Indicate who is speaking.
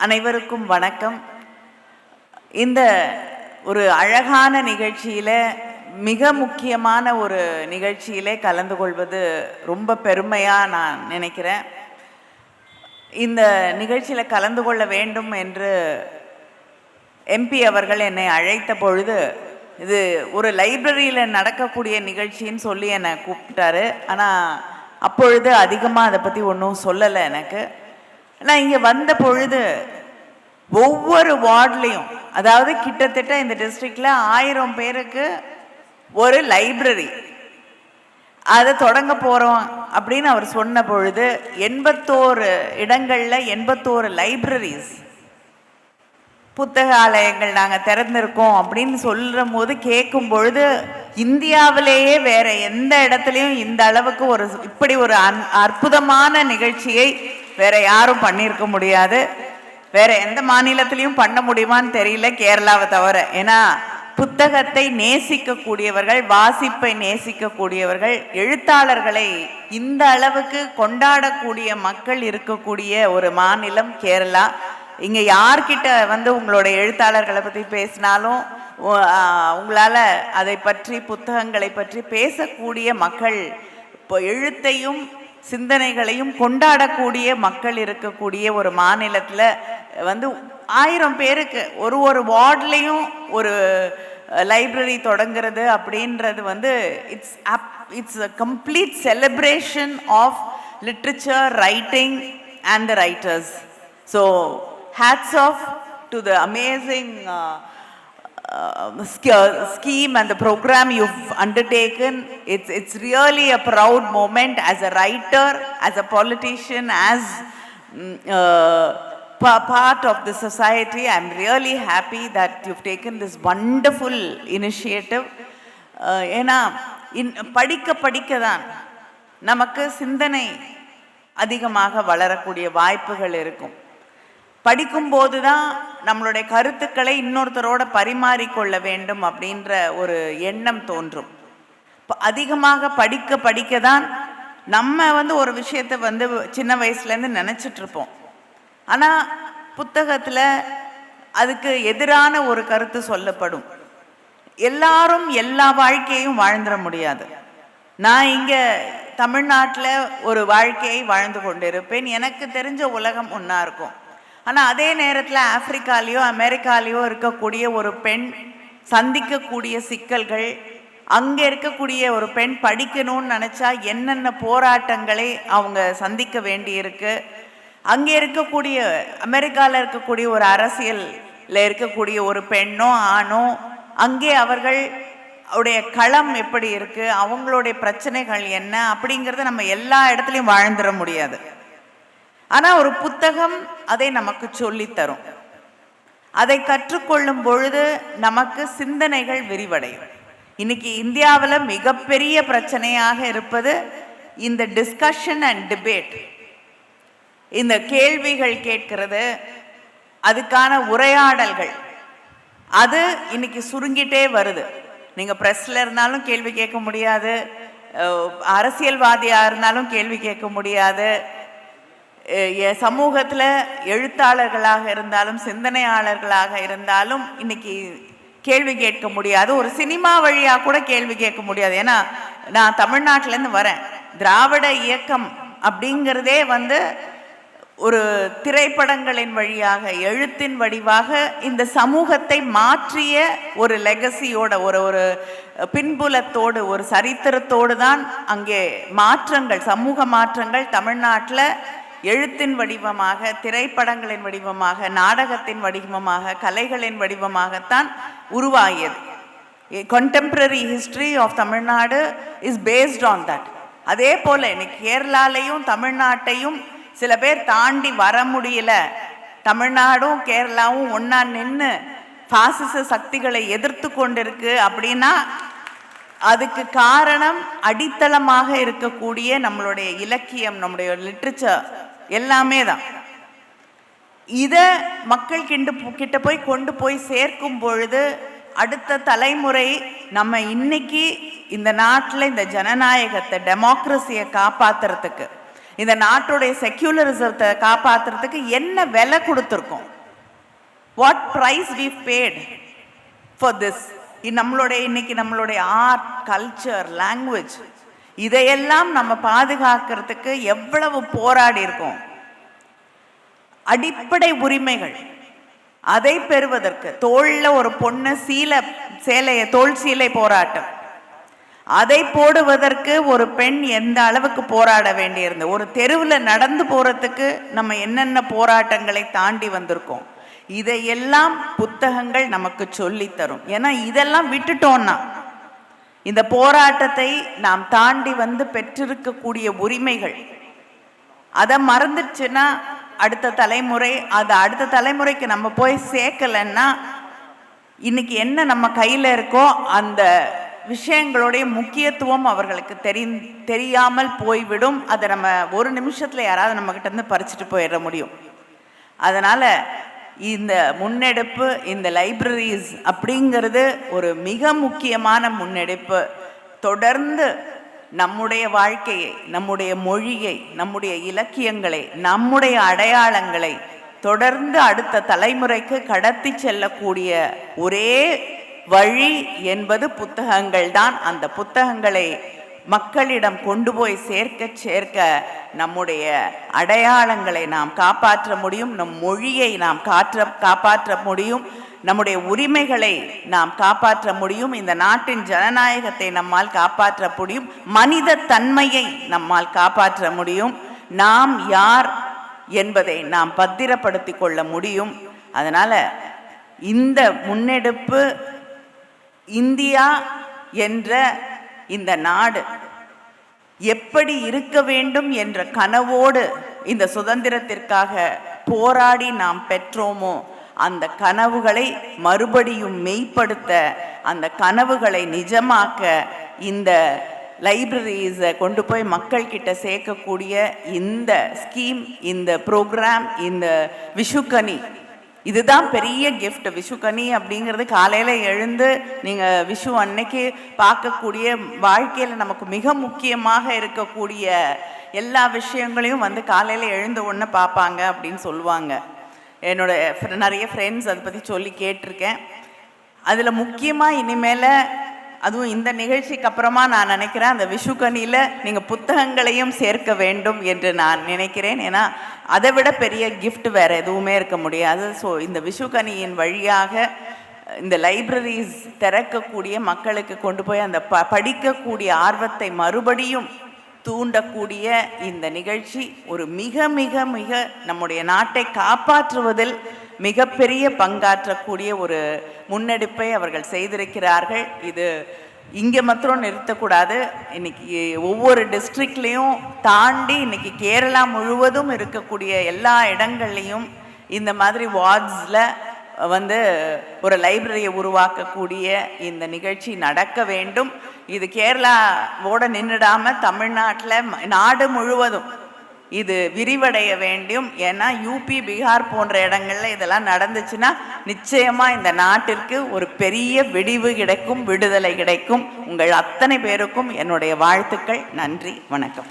Speaker 1: அனைவருக்கும் வணக்கம். இந்த ஒரு அழகான நிகழ்ச்சியில், மிக முக்கியமான ஒரு நிகழ்ச்சியிலே கலந்து கொள்வது ரொம்ப பெருமையாக நான் நினைக்கிறேன். இந்த நிகழ்ச்சியில் கலந்து கொள்ள வேண்டும் என்று எம்பி அவர்கள் என்னை அழைத்த பொழுது, இது ஒரு லைப்ரரியில் நடக்கக்கூடிய நிகழ்ச்சின்னு சொல்லி என்னை கூப்பிட்டாரு. ஆனால் அப்பொழுது அதிகமாக அதை பற்றி ஒன்றும் சொல்லலை எனக்கு. நான் இங்கே வந்த பொழுது ஒவ்வொரு வார்ட்லேயும், அதாவது கிட்டத்தட்ட இந்த டிஸ்ட்ரிக்டில் 1000 பேருக்கு ஒரு லைப்ரரி அதை தொடங்க போகிறோம் அப்படின்னு அவர் சொன்ன பொழுது 81 இடங்களில் 81 லைப்ரரிஸ், புத்தகாலயங்கள் நாங்கள் திறந்திருக்கோம் அப்படின்னு சொல்கிற போது கேட்கும் பொழுது, இந்தியாவிலேயே வேற எந்த இடத்துலையும் இந்த அளவுக்கு இப்படி ஒரு அற்புதமான நிகழ்ச்சியை வேற யாரும் பண்ணியிருக்க முடியாது. வேற எந்த மாநிலத்திலையும் பண்ண முடியுமான்னு தெரியல, கேரளாவை தவிர. ஏன்னா புத்தகத்தை நேசிக்கக்கூடியவர்கள், வாசிப்பை நேசிக்கக்கூடியவர்கள், எழுத்தாளர்களை இந்த அளவுக்கு கொண்டாடக்கூடிய மக்கள் இருக்கக்கூடிய ஒரு மாநிலம் கேரளா. இங்கே யார்கிட்ட உங்களோட எழுத்தாளர்களை பற்றி பேசினாலும் உங்களால் அதை பற்றி, புத்தகங்களை பற்றி பேசக்கூடிய மக்கள், இப்போ எழுத்தையும் சிந்தனைகளையும் கொண்டாடக்கூடிய மக்கள் இருக்கக்கூடிய ஒரு மாநிலத்தில் 1000 பேருக்கு ஒரு வார்ட்லேயும் ஒரு லைப்ரரி தொடங்கிறது அப்படின்றது it's a complete celebration of literature, writing and the writers. So hats off to the amazing scheme and the program you've undertaken. It's really a proud moment as a writer, as a politician, as part of the society. I'm really happy that you've taken this wonderful initiative. ஏன்னா படிக்க தான் நமக்கு சிந்தனை அதிகமாக வளரக்கூடிய வாய்ப்புகள் இருக்கும். படிக்கும்போது தான் நம்மளுடைய கருத்துக்களை இன்னொருத்தரோட பரிமாறிக்கொள்ள வேண்டும் அப்படின்ற ஒரு எண்ணம் தோன்றும். அதிகமாக படிக்க தான் நம்ம ஒரு விஷயத்தை சின்ன வயசுலேருந்து நினச்சிட்டு இருப்போம். ஆனால் புத்தகத்தில் அதுக்கு எதிரான ஒரு கருத்து சொல்லப்படும். எல்லாரும் எல்லா வாழ்க்கையையும் வாழ்ந்துட முடியாது. நான் இங்கே தமிழ்நாட்டில் ஒரு வாழ்க்கையை வாழ்ந்து கொண்டிருப்பேன். எனக்கு தெரிஞ்ச உலகம் ஒன்றா இருக்கும். ஆனால் அதே நேரத்தில் ஆப்பிரிக்காலேயோ அமெரிக்காலேயோ இருக்கக்கூடிய ஒரு பெண் சந்திக்கக்கூடிய சிக்கல்கள், அங்கே இருக்கக்கூடிய ஒரு பெண் படிக்கணும்னு நினச்சா என்னென்ன போராட்டங்களை அவங்க சந்திக்க வேண்டியிருக்கு, அங்கே இருக்கக்கூடிய அமெரிக்காவில் இருக்கக்கூடிய ஒரு அரசியலில் இருக்கக்கூடிய ஒரு பெண்ணோ ஆணோ, அங்கே அவர்களுடைய களம் எப்படி இருக்குது, அவங்களுடைய பிரச்சனைகள் என்ன அப்படிங்கிறத நம்ம எல்லா இடத்துலையும் வாழ்ந்துட முடியாது. ஆனால் ஒரு புத்தகம் அதை நமக்கு சொல்லித்தரும். அதை கற்றுக்கொள்ளும் பொழுது நமக்கு சிந்தனைகள் விரிவடையும். இன்னைக்கு இந்தியாவில் மிகப்பெரிய பிரச்சனையாக இருப்பது இந்த டிஸ்கஷன் அண்ட் டிபேட். இந்த கேள்விகள் கேட்கிறது, அதுக்கான உரையாடல்கள், அது இன்னைக்கு சுருங்கிட்டே வருது. நீங்கள் ப்ரெஸ்ஸில் இருந்தாலும் கேள்வி கேட்க முடியாது, அரசியல்வாதியாக இருந்தாலும் கேள்வி கேட்க முடியாது, சமூகத்தில் எழுத்தாளர்களாக இருந்தாலும் சிந்தனையாளர்களாக இருந்தாலும் இன்னைக்கு கேள்வி கேட்க முடியாது. ஒரு சினிமா வழியாக கூட கேள்வி கேட்க முடியாது. ஏன்னா நான் தமிழ்நாட்டிலேருந்து வரேன். திராவிட இயக்கம் அப்படிங்கிறதே ஒரு திரைப்படங்களின் வழியாக, எழுத்தின் வடிவாக இந்த சமூகத்தை மாற்றிய ஒரு லெகசியோட, ஒரு பின்புலத்தோடு, ஒரு சரித்திரத்தோடு தான் அங்கே மாற்றங்கள், சமூக மாற்றங்கள் தமிழ்நாட்டில் எழுத்தின் வடிவமாக, திரைப்படங்களின் வடிவமாக, நாடகத்தின் வடிவமாக, கலைகளின் வடிவமாகத்தான் உருவாகியது. contemporary history of Tamil Nadu is based on that. அதே போல் இன்னைக்கு கேரளாலையும் தமிழ்நாட்டையும் சில பேர் தாண்டி வர முடியல. தமிழ்நாடும் கேரளாவும் ஒன்றா நின்று பாசிச சக்திகளை எதிர்த்து கொண்டிருக்கு அப்படின்னா அதுக்கு காரணம் அடித்தளமாக இருக்கக்கூடிய நம்மளுடைய இலக்கியம், நம்முடைய லிட்ரேச்சர் எல்லாமே தான். இதை மக்கள் கிட்ட போய் கொண்டு போய் சேர்க்கும் பொழுது அடுத்த தலைமுறை நம்ம இன்னைக்கு இந்த நாட்டில் இந்த ஜனநாயகத்தை, டெமோக்ரஸியை காப்பாற்றுறதுக்கு, இந்த நாட்டுடைய செக்யூலரிசத்தை காப்பாற்றுறதுக்கு என்ன விலை கொடுத்துருக்கோம்? What price we paid for this? இன்னைக்கு நம்மளுடைய ஆர்ட், கல்ச்சர், லாங்குவேஜ் இதையெல்லாம் நம்ம பாதுகாக்கிறதுக்கு எவ்வளவு போராடி இருக்கோம். அடிப்படை உரிமைகள் அதை பெறுவதற்கு தோள்ல ஒரு பொண்ணு தோல் சீலை போராட்டம், அதை போடுவதற்கு ஒரு பெண் எந்த அளவுக்கு போராட வேண்டியிருந்த, ஒரு தெருவில் நடந்து போறதுக்கு நம்ம என்னென்ன போராட்டங்களை தாண்டி வந்திருக்கோம். இதையெல்லாம் புத்தகங்கள் நமக்கு சொல்லித்தரும். ஏன்னா இதெல்லாம் விட்டுட்டோம்னா, இந்த போராட்டத்தை நாம் தாண்டி வந்து பெற்றிருக்கக்கூடிய உரிமைகள் அதை மறந்துடுச்சுன்னா அடுத்த தலைமுறைக்கு நம்ம போய் சேர்க்கலைன்னா இன்னைக்கு என்ன நம்ம கையில் இருக்கோ அந்த விஷயங்களுடைய முக்கியத்துவம் அவர்களுக்கு தெரியாமல் போய்விடும். அதை நம்ம ஒரு நிமிஷத்தில் யாராவது நம்மக்கிட்ட இருந்து பறிச்சுட்டு போயிட முடியும். அதனால் இந்த முன்னெடுப்பு, இந்த லைப்ரரிஸ் அப்படிங்கிறது ஒரு மிக முக்கியமான முன்னெடுப்பு. தொடர்ந்து நம்முடைய வாழ்க்கையை, நம்முடைய மொழியை, நம்முடைய இலக்கியங்களை, நம்முடைய அடையாளங்களை தொடர்ந்து அடுத்த தலைமுறைக்கு கடத்தி செல்லக்கூடிய ஒரே வழி என்பது புத்தகங்கள் தான். அந்த புத்தகங்களை மக்களிடம் கொண்டு போய் சேர்க்க நம்முடைய அடையாளங்களை நாம் காப்பாற்ற முடியும், நம் மொழியை நாம் காப்பாற்ற முடியும், நம்முடைய உரிமைகளை நாம் காப்பாற்ற முடியும், இந்த நாட்டின் ஜனநாயகத்தை நம்மால் காப்பாற்ற முடியும், மனித தன்மையை நம்மால் காப்பாற்ற முடியும், நாம் யார் என்பதை நாம் பத்திரப்படுத்தி கொள்ள முடியும். அதனால் இந்த முன்னெடுப்பு, இந்தியா என்ற இந்த நாடு எப்படி இருக்க வேண்டும் என்ற கனவோடு இந்த சுதந்திரத்திற்காக போராடி நாம் பெற்றோமோ அந்த கனவுகளை மறுபடியும் மெய்ப்படுத்த, அந்த கனவுகளை நிஜமாக்க இந்த லைப்ரரிஸை கொண்டு போய் மக்கள் கிட்ட சேர்க்கக்கூடிய இந்த ஸ்கீம், இந்த ப்ரோக்ராம், இந்த விஷுக்கனி, இதுதான் பெரிய கிஃப்ட். விஷுக்கனி அப்படிங்கிறது காலையில் எழுந்து நீங்கள் விஷு அன்னைக்கு பார்க்கக்கூடிய, வாழ்க்கையில் நமக்கு மிக முக்கியமாக இருக்கக்கூடிய எல்லா விஷயங்களையும் வந்து காலையில் எழுந்த உடனே பார்ப்பாங்க அப்படின்னு சொல்லுவாங்க. என்னோட நிறைய ஃப்ரெண்ட்ஸ் அதை பற்றி சொல்லி கேட்டிருக்கேன். அதில் முக்கியமாக இனிமேல், அதுவும் இந்த நிகழ்ச்சிக்கு அப்புறமா நான் நினைக்கிறேன், அந்த விஷுக்கனியில் நீங்கள் புத்தகங்களையும் சேர்க்க வேண்டும் என்று நான் நினைக்கிறேன். ஏன்னா அதை விட பெரிய கிஃப்ட் வேறு எதுவுமே இருக்க முடியாது. ஸோ இந்த விஷுக்கனியின் வழியாக இந்த லைப்ரரிஸ் திறக்கக்கூடிய, மக்களுக்கு கொண்டு போய் அந்த படிக்கக்கூடிய ஆர்வத்தை மறுபடியும் தூண்டக்கூடிய இந்த நிகழ்ச்சி ஒரு மிக மிக மிக நம்முடைய நாட்டை காப்பாற்றுவதில் மிகப்பெரிய பங்காற்றக்கூடிய ஒரு முன்னெடுப்பை அவர்கள் செய்திருக்கிறார்கள். இது இங்கே மாத்திரம் நிறுத்தக்கூடாது. இன்னைக்கு ஒவ்வொரு டிஸ்ட்ரிக்ட்லேயும் தாண்டி இன்னைக்கு கேரளா முழுவதும் இருக்கக்கூடிய எல்லா இடங்கள்லையும் இந்த மாதிரி வார்ட்ஸில் வந்து ஒரு லைப்ரரியை உருவாக்கக்கூடிய இந்த நிகழ்ச்சி நடக்க வேண்டும். இது கேரளாவோட நின்றுடாமல் தமிழ்நாட்டில், நாடு முழுவதும் இது விரிவடைய வேண்டும். ஏன்னா யூபி, பீகார் போன்ற இடங்கள்ல இதெல்லாம் நடந்துச்சுன்னா நிச்சயமாக இந்த நாட்டிற்கு ஒரு பெரிய விடிவு கிடைக்கும், விடுதலை கிடைக்கும். உங்கள் அத்தனை பேருக்கும் என்னுடைய வாழ்த்துக்கள். நன்றி, வணக்கம்.